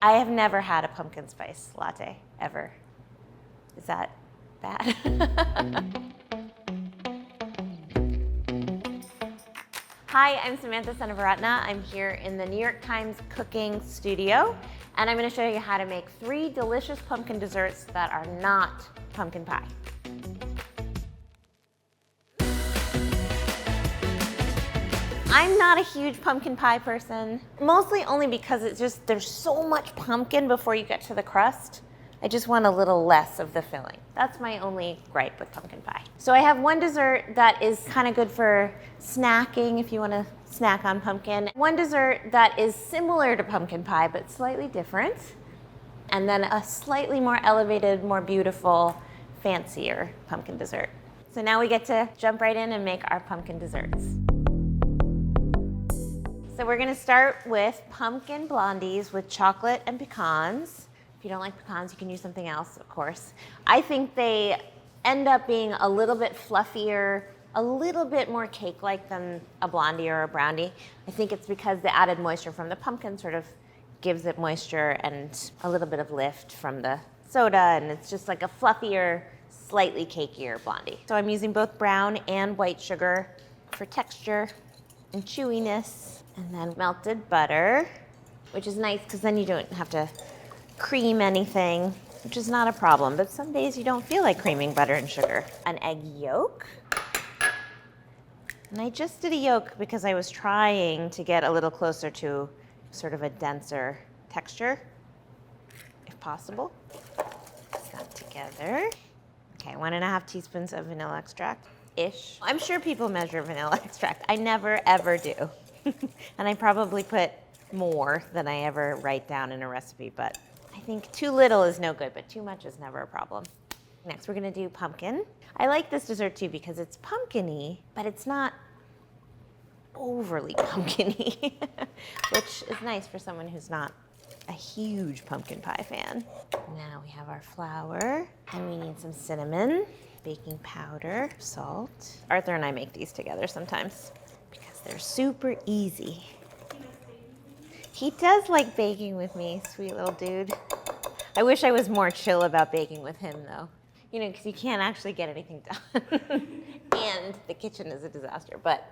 I have never had a pumpkin spice latte, ever. Is that bad? Hi, I'm Samantha Seneviratne. I'm here in the New York Times Cooking studio, and I'm going to show you how to make 3 delicious pumpkin desserts that are not pumpkin pie. I'm not a huge pumpkin pie person, mostly only because it's just, there's so much pumpkin before you get to the crust. I just want a little less of the filling. That's my only gripe with pumpkin pie. So I have one dessert that is kind of good for snacking if you want to snack on pumpkin. One dessert that is similar to pumpkin pie but slightly different. And then a slightly more elevated, more beautiful, fancier pumpkin dessert. So now we get to jump right in and make our pumpkin desserts. So we're gonna start with pumpkin blondies with chocolate and pecans. If you don't like pecans, you can use something else, of course. I think they end up being a little bit fluffier, a little bit more cake-like than a blondie or a brownie. I think it's because the added moisture from the pumpkin sort of gives it moisture and a little bit of lift from the soda, and it's just like a fluffier, slightly cakier blondie. So I'm using both brown and white sugar for texture and chewiness. And then melted butter, which is nice because then you don't have to cream anything, which is not a problem. But some days you don't feel like creaming butter and sugar. An egg yolk. And I just did a yolk because I was trying to get a little closer to sort of a denser texture, if possible. Mix that together. Okay, 1.5 teaspoons of vanilla extract-ish. I'm sure people measure vanilla extract. I never, ever do. And I probably put more than I ever write down in a recipe, but I think too little is no good, but too much is never a problem. Next, we're gonna do pumpkin. I like this dessert too because it's pumpkin-y, but it's not overly pumpkin-y, which is nice for someone who's not a huge pumpkin pie fan. Now we have our flour, and we need some cinnamon, baking powder, salt. Arthur and I make these together sometimes. They're super easy. He does like baking with me, sweet little dude. I wish I was more chill about baking with him though. You know, because you can't actually get anything done. And the kitchen is a disaster, but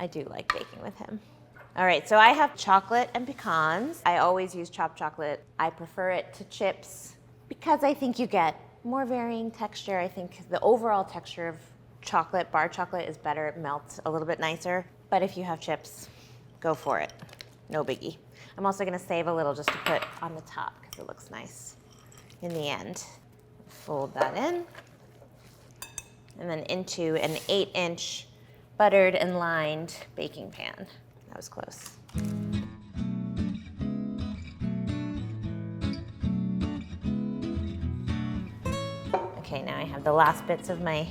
I do like baking with him. All right, so I have chocolate and pecans. I always use chopped chocolate. I prefer it to chips because I think you get more varying texture. I think the overall texture of chocolate, bar chocolate, is better. It melts a little bit nicer. But if you have chips, go for it. No biggie. I'm also gonna save a little just to put on the top because it looks nice in the end. Fold that in. And then into an 8-inch buttered and lined baking pan. That was close. Okay, now I have the last bits of my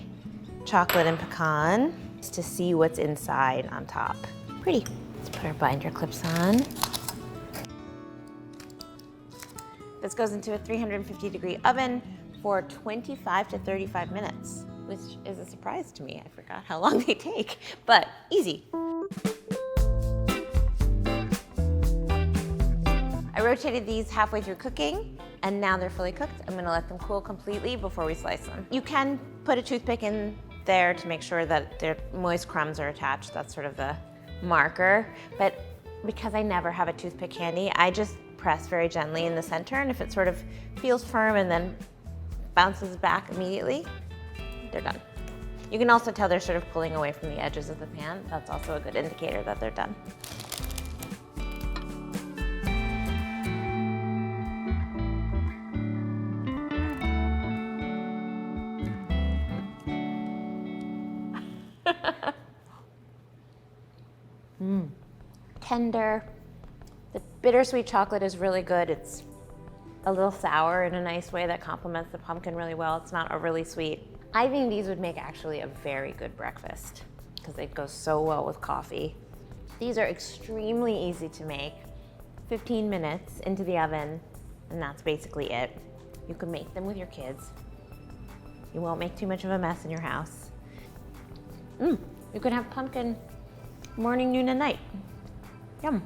chocolate and pecan just to see what's inside on top. Pretty. Let's put our binder clips on. This goes into a 350-degree oven for 25 to 35 minutes, which is a surprise to me. I forgot how long they take, but easy. I rotated these halfway through cooking, and now they're fully cooked. I'm gonna let them cool completely before we slice them. You can put a toothpick in there to make sure that their moist crumbs are attached. That's sort of the marker. But because I never have a toothpick handy, I just press very gently in the center, and if it sort of feels firm and then bounces back immediately, they're done. You can also tell they're sort of pulling away from the edges of the pan. That's also a good indicator that they're done. Tender. The bittersweet chocolate is really good. It's a little sour in a nice way that complements the pumpkin really well. It's not overly sweet. I think these would make actually a very good breakfast because they go so well with coffee. These are extremely easy to make. 15 minutes into the oven, and that's basically it. You can make them with your kids. You won't make too much of a mess in your house. You can have pumpkin morning, noon, and night. Yum.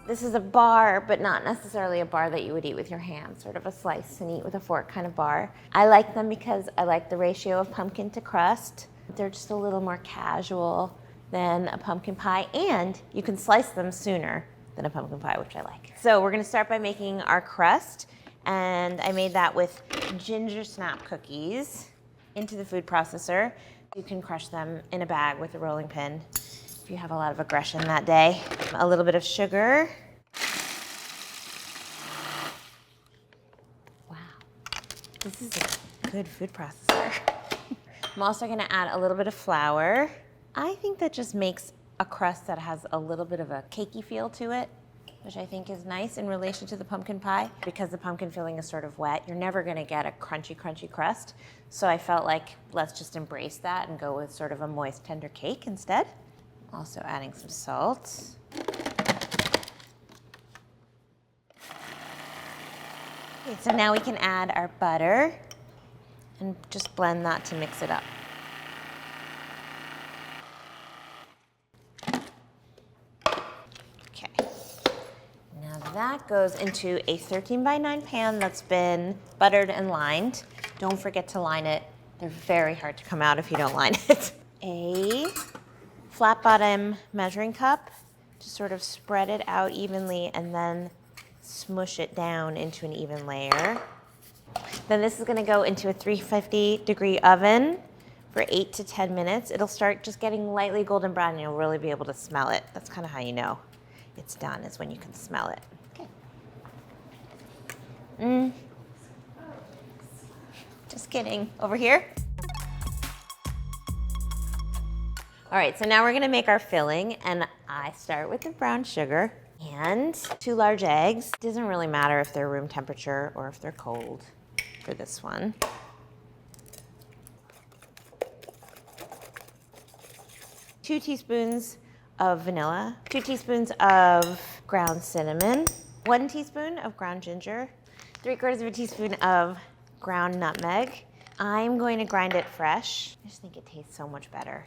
This is a bar, but not necessarily a bar that you would eat with your hands, sort of a slice and eat with a fork kind of bar. I like them because I like the ratio of pumpkin to crust. They're just a little more casual than a pumpkin pie, and you can slice them sooner than a pumpkin pie, which I like. So we're gonna start by making our crust, and I made that with ginger snap cookies into the food processor. You can crush them in a bag with a rolling pin if you have a lot of aggression that day. A little bit of sugar. Wow, this is a good food processor. I'm also gonna add a little bit of flour. I think that just makes a crust that has a little bit of a cakey feel to it, which I think is nice in relation to the pumpkin pie. Because the pumpkin filling is sort of wet, you're never gonna get a crunchy, crunchy crust. So I felt like let's just embrace that and go with sort of a moist, tender cake instead. Also adding some salt. Okay, so now we can add our butter and just blend that to mix it up. That goes into a 13 by 9 pan that's been buttered and lined. Don't forget to line it. They're very hard to come out if you don't line it. A flat bottom measuring cup to sort of spread it out evenly and then smush it down into an even layer. Then this is gonna go into a 350-degree oven for 8 to 10 minutes. It'll start just getting lightly golden brown and you'll really be able to smell it. That's kind of how you know it's done, is when you can smell it. Just kidding. Over here. All right, so now we're gonna make our filling, and I start with the brown sugar and 2 large eggs. It doesn't really matter if they're room temperature or if they're cold for this one. Two teaspoons of vanilla, 2 teaspoons of ground cinnamon, 1 teaspoon of ground ginger, 3/4 of a teaspoon of ground nutmeg. I'm going to grind it fresh. I just think it tastes so much better.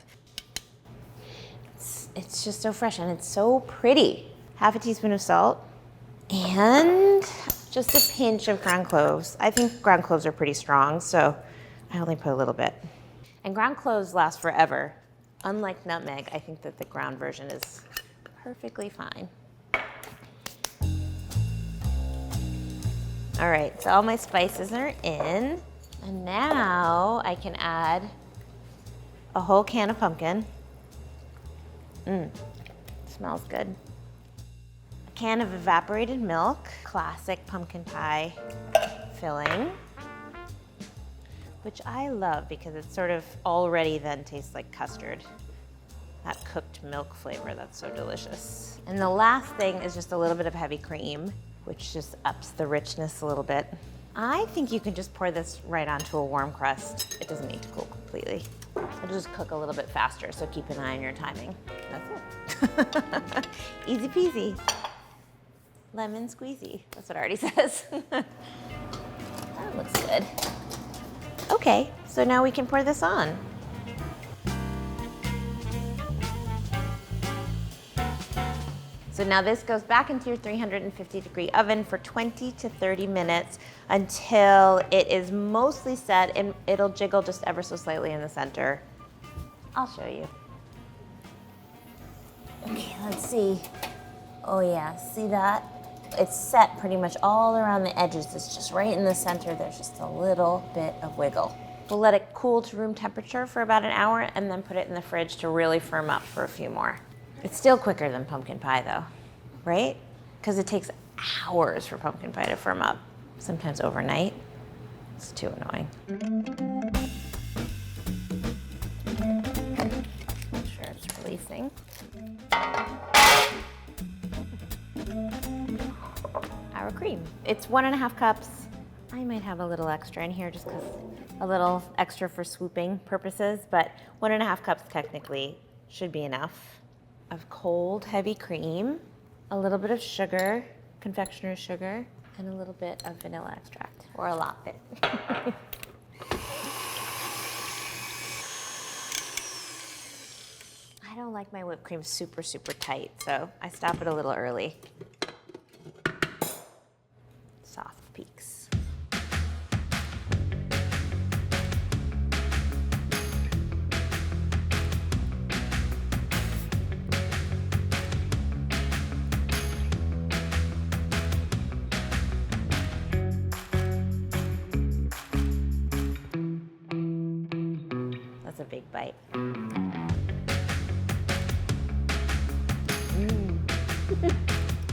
It's just so fresh and it's so pretty. 1/2 teaspoon of salt and just a pinch of ground cloves. I think ground cloves are pretty strong, so I only put a little bit. And ground cloves last forever. Unlike nutmeg, I think that the ground version is perfectly fine. All right, so all my spices are in. And now I can add a whole can of pumpkin. Smells good. A can of evaporated milk, classic pumpkin pie filling, which I love because it sort of already then tastes like custard. That cooked milk flavor, that's so delicious. And the last thing is just a little bit of heavy cream, which just ups the richness a little bit. I think you can just pour this right onto a warm crust. It doesn't need to cool completely. It'll just cook a little bit faster, so keep an eye on your timing. That's it. Easy peasy. Lemon squeezy. That's what it already says. That looks good. Okay, so now we can pour this on. So now this goes back into your 350-degree oven for 20 to 30 minutes until it is mostly set and it'll jiggle just ever so slightly in the center. I'll show you. Okay, let's see. Oh yeah, see that? It's set pretty much all around the edges. It's just right in the center. There's just a little bit of wiggle. We'll let it cool to room temperature for about an hour and then put it in the fridge to really firm up for a few more. It's still quicker than pumpkin pie though, right? Because it takes hours for pumpkin pie to firm up, sometimes overnight. It's too annoying. Make sure it's releasing. Our cream. It's 1.5 cups. I might have a little extra in here just because a little extra for swooping purposes, but 1.5 cups technically should be enough. Of cold, heavy cream, a little bit of sugar, confectioner's sugar, and a little bit of vanilla extract, or a latte. I don't like my whipped cream super, super tight, so I stop it a little early. bite.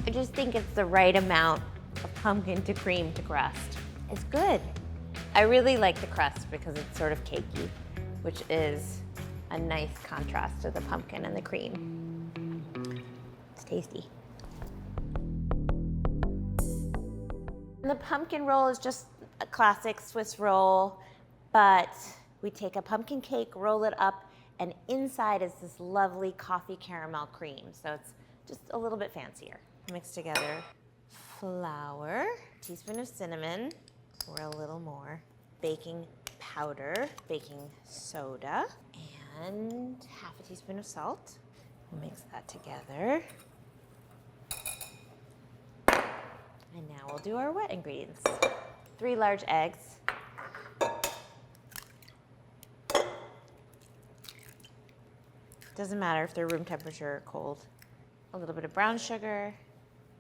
I just think it's the right amount of pumpkin to cream to crust. It's good. I really like the crust because it's sort of cakey, which is a nice contrast to the pumpkin and the cream. It's tasty. And the pumpkin roll is just a classic Swiss roll, but we take a pumpkin cake, roll it up, and inside is this lovely coffee caramel cream. So it's just a little bit fancier. Mix together flour, a teaspoon of cinnamon, or a little more, baking powder, baking soda, and half a teaspoon of salt. We'll mix that together. And now we'll do our wet ingredients. 3 large eggs. Doesn't matter if they're room temperature or cold. A little bit of brown sugar,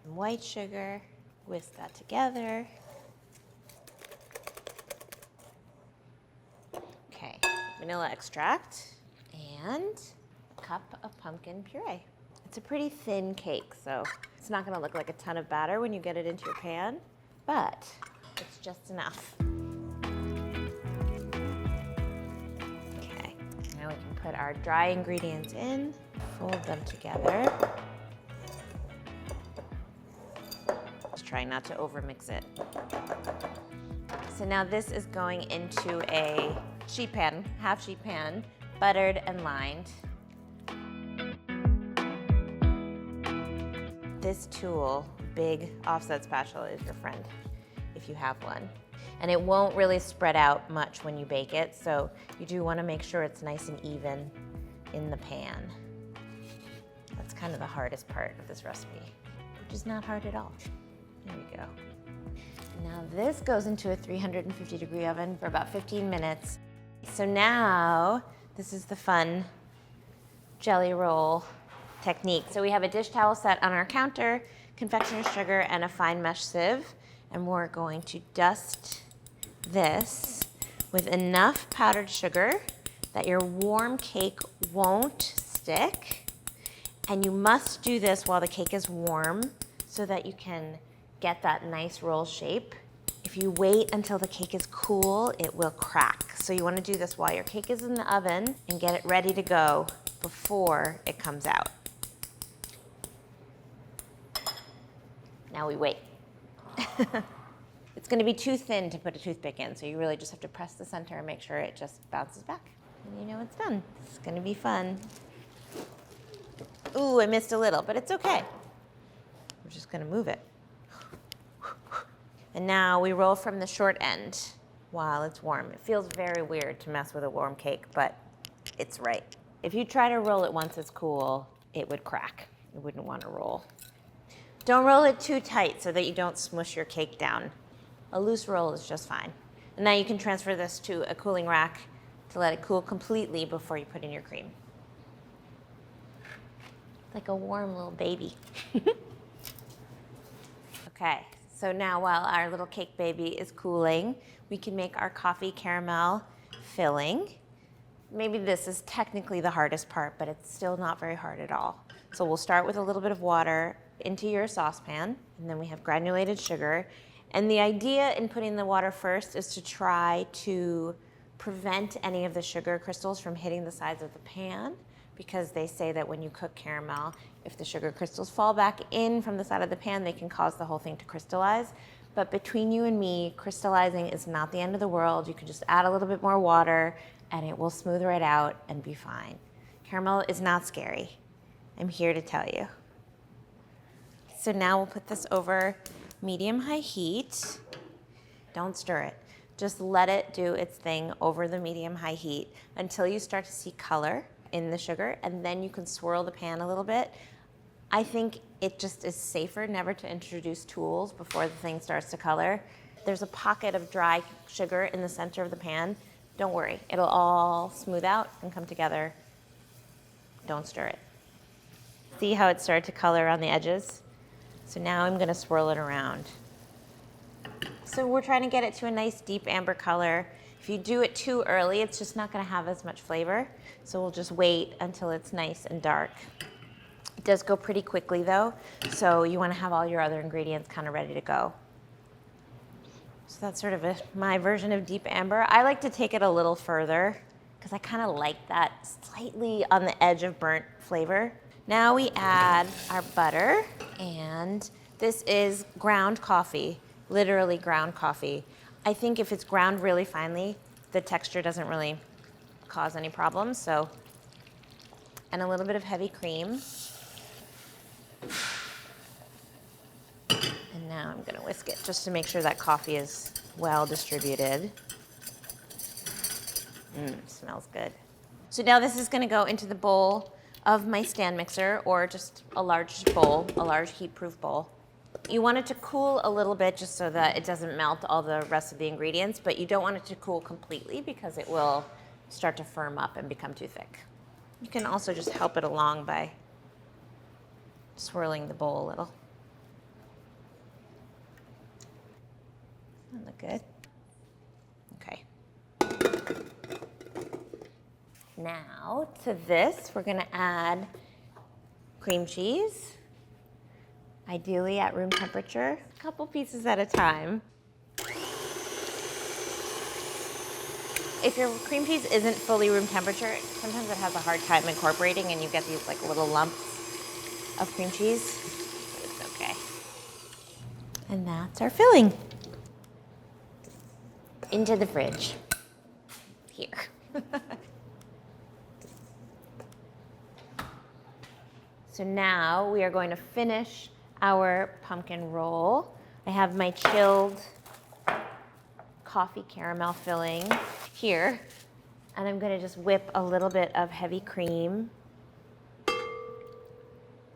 some white sugar, whisk that together. Okay, vanilla extract and a cup of pumpkin puree. It's a pretty thin cake, so it's not gonna look like a ton of batter when you get it into your pan, but it's just enough. Okay, now we can put our dry ingredients in, fold them together. Just try not to overmix it. So now this is going into a sheet pan, half sheet pan, buttered and lined. This tool, big offset spatula, is your friend if you have one. And it won't really spread out much when you bake it, so you do want to make sure it's nice and even in the pan. That's kind of the hardest part of this recipe, which is not hard at all. There we go. Now this goes into a 350-degree oven for about 15 minutes. So now this is the fun jelly roll technique. So we have a dish towel set on our counter, confectioner's sugar, and a fine mesh sieve. And we're going to dust this with enough powdered sugar that your warm cake won't stick. And you must do this while the cake is warm so that you can get that nice roll shape. If you wait until the cake is cool, it will crack. So you want to do this while your cake is in the oven and get it ready to go before it comes out. Now we wait. It's going to be too thin to put a toothpick in, so you really just have to press the center and make sure it just bounces back. And you know it's done. It's going to be fun. Ooh, I missed a little, but it's okay. We're just going to move it. And now we roll from the short end while it's warm. It feels very weird to mess with a warm cake, but it's right. If you try to roll it once it's cool, it would crack. You wouldn't want to roll. Don't roll it too tight so that you don't smush your cake down. A loose roll is just fine. And now you can transfer this to a cooling rack to let it cool completely before you put in your cream. Like a warm little baby. Okay, so now while our little cake baby is cooling, we can make our coffee caramel filling. Maybe this is technically the hardest part, but it's still not very hard at all. So we'll start with a little bit of water into your saucepan, and then we have granulated sugar. And the idea in putting the water first is to try to prevent any of the sugar crystals from hitting the sides of the pan, because they say that when you cook caramel, if the sugar crystals fall back in from the side of the pan, they can cause the whole thing to crystallize. But between you and me, crystallizing is not the end of the world. You can just add a little bit more water and it will smooth right out and be fine. Caramel is not scary. I'm here to tell you. So now we'll put this over medium-high heat. Don't stir it. Just let it do its thing over the medium-high heat until you start to see color in the sugar, and then you can swirl the pan a little bit. I think it just is safer never to introduce tools before the thing starts to color. There's a pocket of dry sugar in the center of the pan. Don't worry, it'll all smooth out and come together. Don't stir it. See how it started to color on the edges? So now I'm gonna swirl it around. So we're trying to get it to a nice deep amber color. If you do it too early, it's just not gonna have as much flavor. So we'll just wait until it's nice and dark. It does go pretty quickly though, so you wanna have all your other ingredients kind of ready to go. So that's sort of my version of deep amber. I like to take it a little further because I kind of like that slightly on the edge of burnt flavor. Now we add our butter, and this is ground coffee, literally ground coffee. I think if it's ground really finely, the texture doesn't really cause any problems, so. And a little bit of heavy cream. And now I'm gonna whisk it just to make sure that coffee is well distributed. Smells good. So now this is gonna go into the bowl of my stand mixer, or just a large bowl, a large heat-proof bowl. You want it to cool a little bit just so that it doesn't melt all the rest of the ingredients, but you don't want it to cool completely because it will start to firm up and become too thick. You can also just help it along by swirling the bowl a little. Doesn't look good. Okay. Now to this, we're gonna add cream cheese, ideally at room temperature, a couple pieces at a time. If your cream cheese isn't fully room temperature, sometimes it has a hard time incorporating and you get these like little lumps of cream cheese, but it's okay. And that's our filling. Into the fridge. Here. So now we are going to finish our pumpkin roll. I have my chilled coffee caramel filling here, and I'm gonna just whip a little bit of heavy cream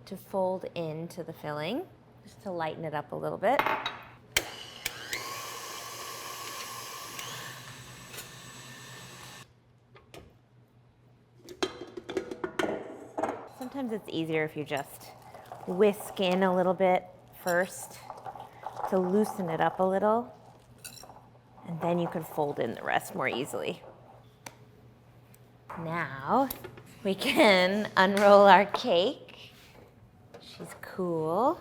to fold into the filling, just to lighten it up a little bit. Sometimes it's easier if you just whisk in a little bit first to loosen it up a little, and then you can fold in the rest more easily. Now we can unroll our cake. She's cool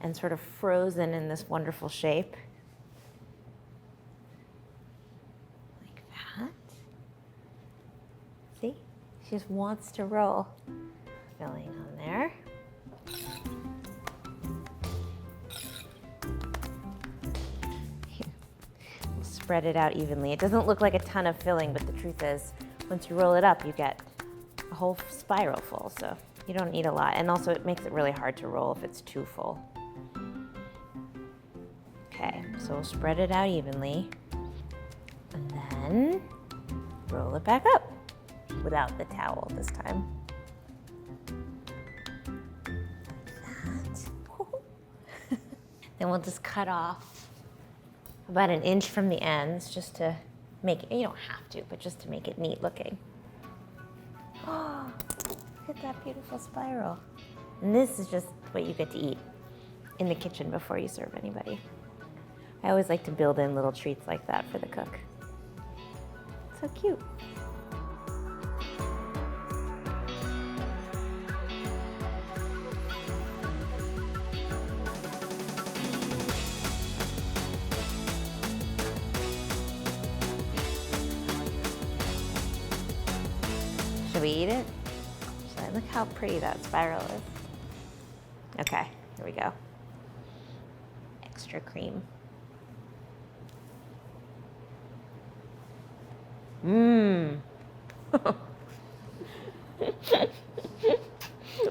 and sort of frozen in this wonderful shape. Like that. See? She just wants to roll. Filling on there. Here. We'll spread it out evenly. It doesn't look like a ton of filling, but the truth is, once you roll it up, you get a whole spiral full, so you don't need a lot. And also it makes it really hard to roll if it's too full. Okay, so we'll spread it out evenly, and then roll it back up without the towel this time. Then we'll just cut off about 1 inch from the ends just to make it, you don't have to, but just to make it neat looking. Oh, look at that beautiful spiral. And this is just what you get to eat in the kitchen before you serve anybody. I always like to build in little treats like that for the cook. So cute. Should we eat it? Look how pretty that spiral is. Okay, here we go. Extra cream. Mmm.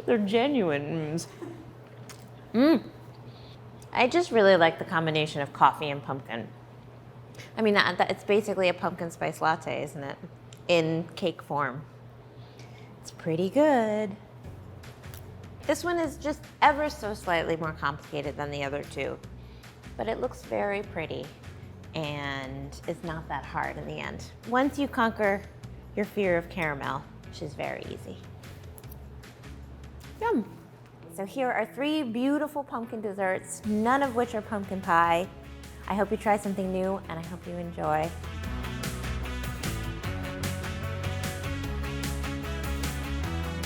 They're genuine. Mmm. I just really like the combination of coffee and pumpkin. I mean, it's basically a pumpkin spice latte, isn't it? In cake form. It's pretty good. This one is just ever so slightly more complicated than the other two, but it looks very pretty and it's not that hard in the end. Once you conquer your fear of caramel, which is very easy. Yum. So here are 3 beautiful pumpkin desserts, none of which are pumpkin pie. I hope you try something new and I hope you enjoy.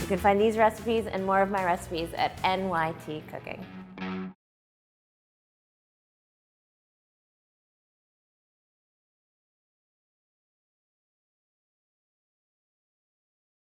You can find these recipes and more of my recipes at NYT Cooking.